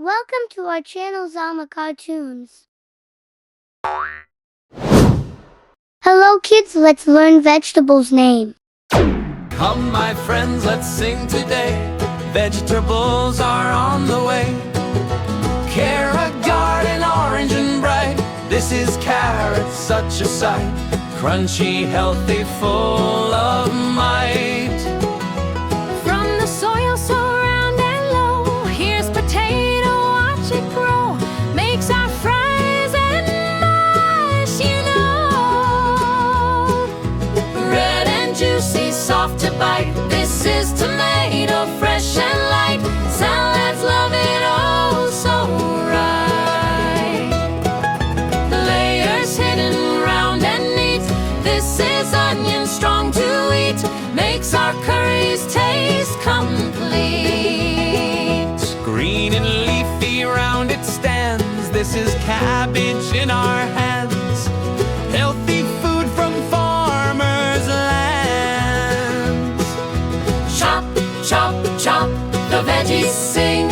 Welcome to our channel Zama Cartoons. Hello kids, let's learn vegetables name. Come my friends, let's sing today. Vegetables are on the way. Carrot garden, orange and bright. This is carrot, such a sight. Crunchy, healthy, full of might. From the soil so round and low, here's potato, watch it grow. Makes our fries and mash, you know. Red and juicy, soft to bite. This is tomato, fresh and light. Salads love it oh so right. Layers hidden round and neat. This is onion, strong to eat. Makes our curries taste complete. Green and leafy, round it stands. This is cabbage in our hands. Healthy food from farmers' lands. Chop, chop, chop, the veggies sing.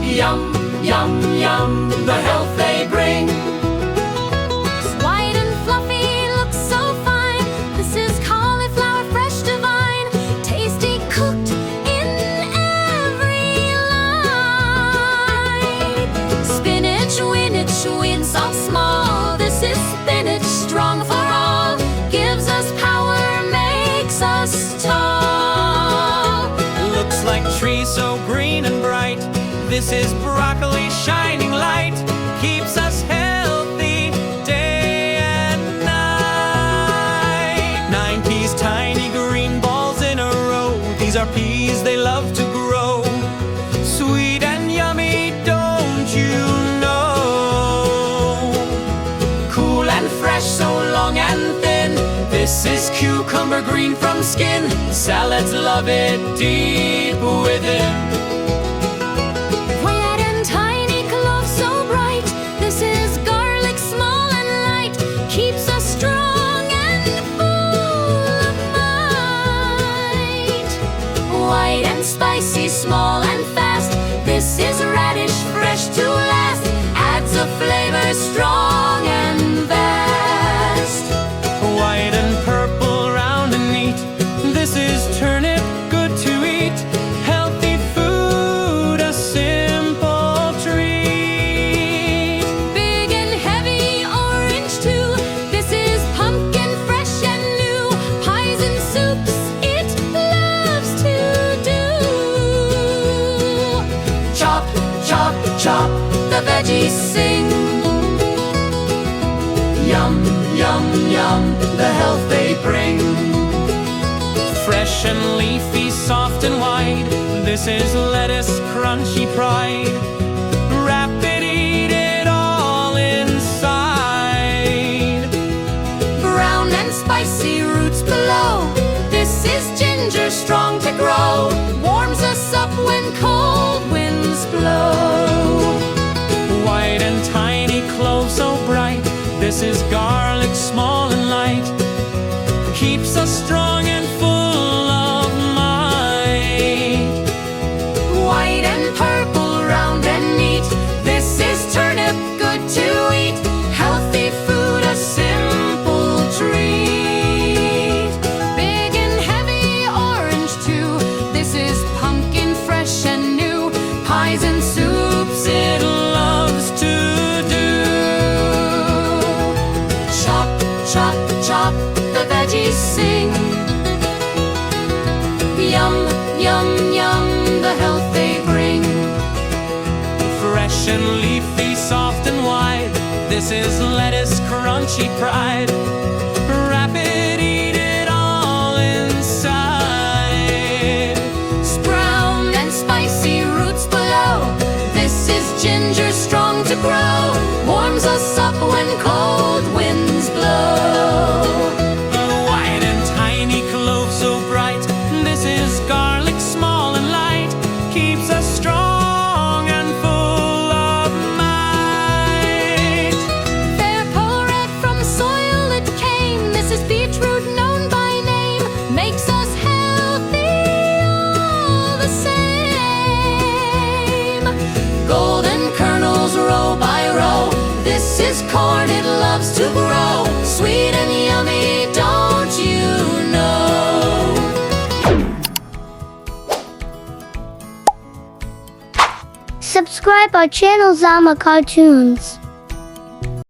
Yum, yum, yum, the health they bring. It's white and fluffy, looks so fine. This is cauliflower, fresh divine. Tasty, cooked in every line. Spinach, win salt small. This is spinach, strong for all. Gives us power, makes us tall. Looks like trees so green and bright. This is broccoli, shining light. Keeps us healthy day and night. 9 peas, tiny green balls in a row. These are peas they love to grow. Sweet and yummy, don't you know? Cool and fresh, so long and thin. This is cucumber, green from skin. Salads love it deep within. Red and tiny, clove so bright. This is garlic, small and light. Keeps us strong and full of might. White and spicy, small and fast. This is radish, fresh to last. Adds a flavor strong and vast. White and purple, round and neat. This is turnip, good to eat. Healthy food, a simple treat. Big and heavy, orange too. This is pumpkin, fresh and new. Pies and soups, it loves to do. Chop, chop, chop, the veggies sing. Yum, yum, yum, the health they bring. Fresh and leafy, soft and wide. This is lettuce, crunchy pride. Wrap it, eat it all inside. Brown and spicy roots below. This is ginger, strong to grow. Warms us up when cold winds blow. White and tiny, cloves so bright. This is garlic, small and light. Keeps us strong and full of might. White and purple, round and neat. This is turnip, good to eat. Healthy food, a simple treat. Big and heavy, orange too. This is pumpkin, fresh and new. Pies and soups, It loves to do. chop, chop, chop, the veggies sing. Yum, yum, yum, the health they bring. Fresh and leafy, soft and wide. This is lettuce, crunchy pride. Wrap it, eat it all inside. Brown and spicy roots below. This is ginger, strong to grow. Warms us up when cold winds blow. White and tiny, cloves so bright. This is garlic, small and light. Keeps us strong and full of might. Fair pull red from soil it came. this corn, it loves to grow. Sweet and yummy, don't you know? Subscribe our channel Zama Cartoons.